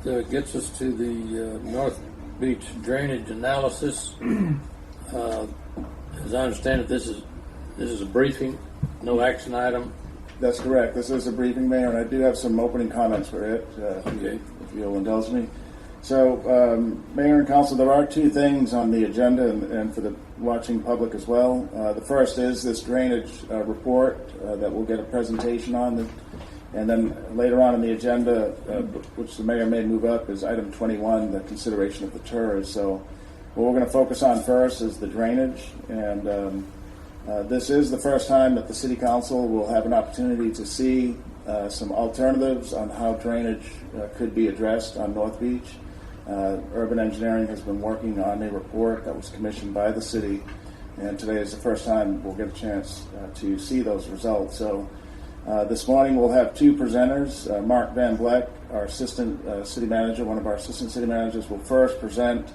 gets us to the North Beach drainage analysis. As I understand it, this is a briefing, no action item. That's correct. This is a briefing, Mayor, and I do have some opening comments for it, Okay. if you'll indulge me. So, Mayor and Council, there are two things on the agenda, and for the watching public as well. The first is this drainage report that we'll get a presentation on, and then later on in the agenda, which the Mayor may move up, is item 21, the consideration of the TERS. So what we're going to focus on first is the drainage, and this is the first time that the City Council will have an opportunity to see some alternatives on how drainage could be addressed on North Beach. Urban Engineering has been working on a report that was commissioned by the city, and today is the first time we'll get a chance to see those results. So this morning we'll have two presenters. Mark Van Vleck, our assistant city manager, one of our assistant city managers, will first present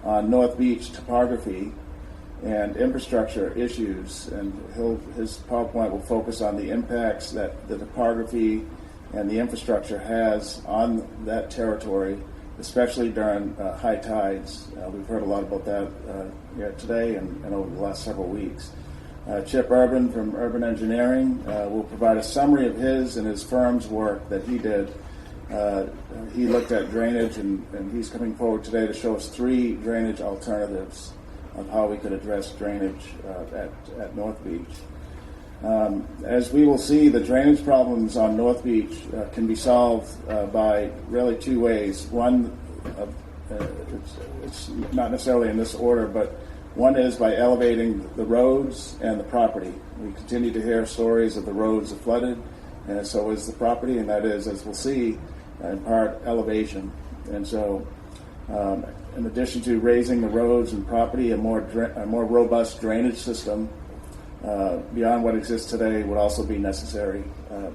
on North Beach topography and infrastructure issues, and his PowerPoint will focus on the impacts that the topography and the infrastructure has on that territory, especially during high tides. We've heard a lot about that today and over the last several weeks. Chip Urban from Urban Engineering will provide a summary of his and his firm's work that he did. He looked at drainage, and he's coming forward today to show us three drainage alternatives of how we could address drainage at North Beach. As we will see, the drainage problems on North Beach can be solved by really two ways. One, it's not necessarily in this order, but one is by elevating the roads and the property. We continue to hear stories of the roads are flooded, and so is the property, and that is, as we'll see, in part elevation. And so in addition to raising the roads and property, a more robust drainage system beyond what exists today would also be necessary,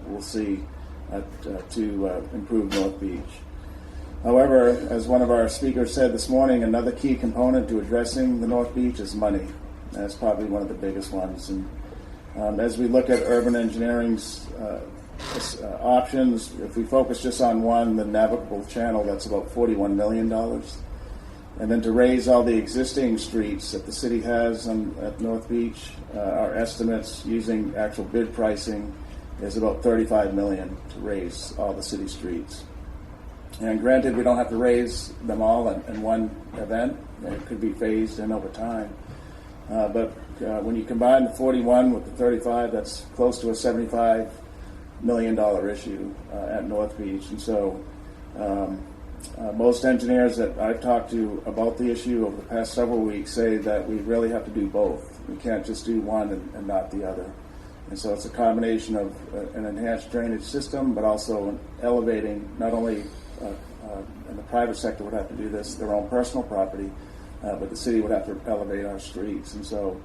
we'll see, to improve North Beach. However, as one of our speakers said this morning, another key component to addressing the North Beach is money. That's probably one of the biggest ones. And as we look at urban engineering's options, if we focus just on one, the navigable channel, that's about $41 million. And then to raise all the existing streets that the city has at North Beach, our estimates using actual bid pricing is about $35 million to raise all the city streets. And granted, we don't have to raise them all in one event. It could be phased in over time. But when you combine the 41 with the 35, that's close to a $75 million issue at North Beach. And so most engineers that I've talked to about the issue over the past several weeks say that we really have to do both. We can't just do one and not the other. And so it's a combination of an enhanced drainage system, but also elevating not only and the private sector would have to do this, their own personal property, but the city would have to elevate our streets. And so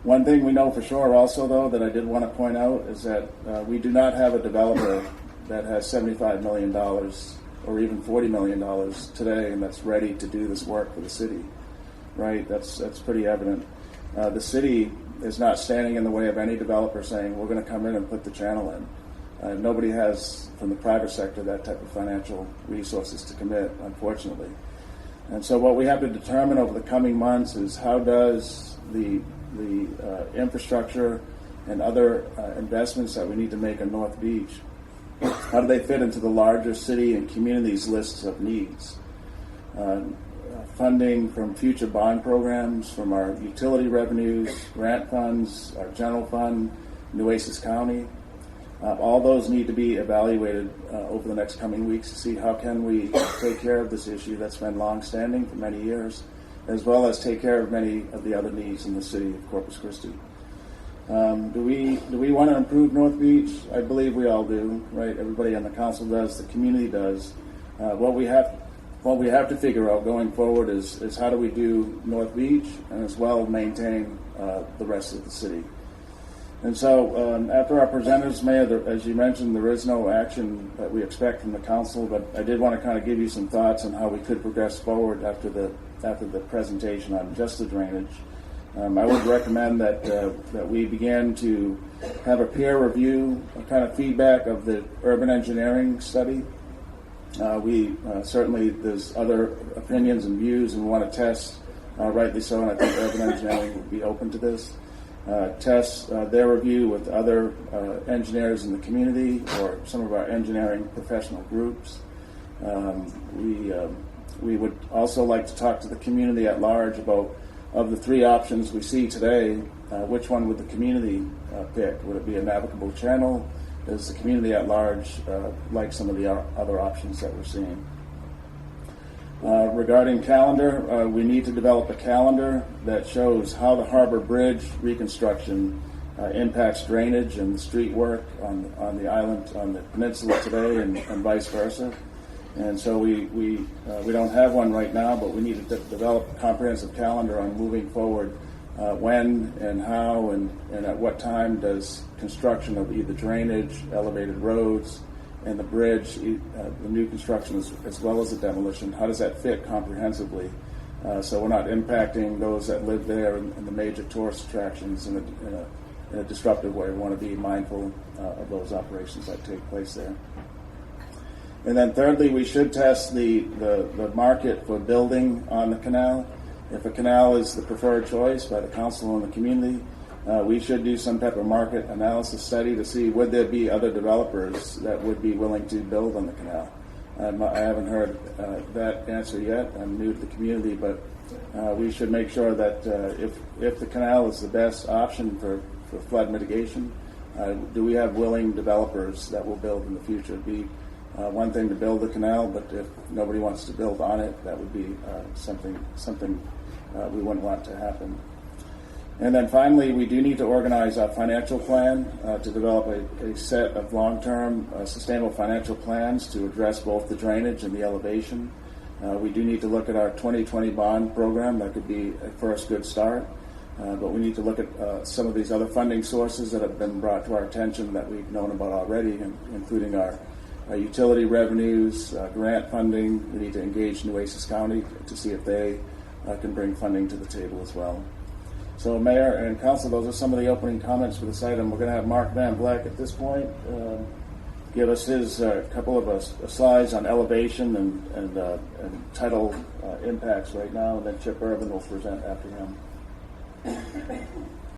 one thing we know for sure also, though, that I did want to point out is that we do not have a developer that has $75 million or even $40 million today and that's ready to do this work for the city, right? That's pretty evident. The city is not standing in the way of any developer saying, we're going to come in and put the channel in. Nobody has, from the private sector, that type of financial resources to commit, unfortunately. And so what we have to determine over the coming months is how does the infrastructure and other investments that we need to make in North Beach, how do they fit into the larger city and communities lists of needs? Funding from future bond programs, from our utility revenues, grant funds, our general fund, Nueces County. All those need to be evaluated over the next coming weeks to see how can we take care of this issue that's been long-standing for many years, as well as take care of many of the other needs in the city of Corpus Christi. Do we want to improve North Beach? I believe we all do, right? Everybody on the council does, the community does. What we have to figure out going forward is how do we do North Beach and as well maintain the rest of the city. And so after our presenters, Mayor, as you mentioned, there is no action that we expect from the council, but I did want to kind of give you some thoughts on how we could progress forward after the presentation on just the drainage. I would recommend that we begin to have a peer review, a kind of feedback of the urban engineering study, Certainly there's other opinions and views, and we want to test, rightly so, and I think urban engineering would be open to this. Test their review with other engineers in the community or some of our engineering professional groups. We would also like to talk to the community at large about, of the three options we see today, which one would the community pick? Would it be a navigable channel? Does the community at large like some of the other options that we're seeing? Regarding calendar, we need to develop a calendar that shows how the Harbor Bridge reconstruction impacts drainage and the street work on the island, on the peninsula today, and vice versa. And so we don't have one right now, but we need to develop a comprehensive calendar on moving forward. When and how and at what time does construction of either drainage, elevated roads, and the bridge, the new construction as well as the demolition, how does that fit comprehensively? So we're not impacting those that live there and the major tourist attractions in a disruptive way. We want to be mindful of those operations that take place there. And then thirdly, we should test the market for building on the canal. If a canal is the preferred choice by the council and the community, we should do some type of market analysis study to see would there be other developers that would be willing to build on the canal. I haven't heard that answer yet. I'm new to the community, but we should make sure that if the canal is the best option for flood mitigation, do we have willing developers that will build in the future? It'd be one thing to build the canal, but if nobody wants to build on it, that would be something we wouldn't want to happen. And then finally, we do need to organize our financial plan to develop a set of long-term sustainable financial plans to address both the drainage and the elevation. We do need to look at our 2020 bond program. That could be a first good start. But we need to look at some of these other funding sources that have been brought to our attention that we've known about already, including our utility revenues, grant funding. We need to engage New Oasis County to see if they can bring funding to the table as well. So Mayor and Council, those are some of the opening comments for this item. We're going to have Mark Van Vleck at this point give us his couple of slides on elevation and tidal impacts right now, and then Chip Urban will present after him.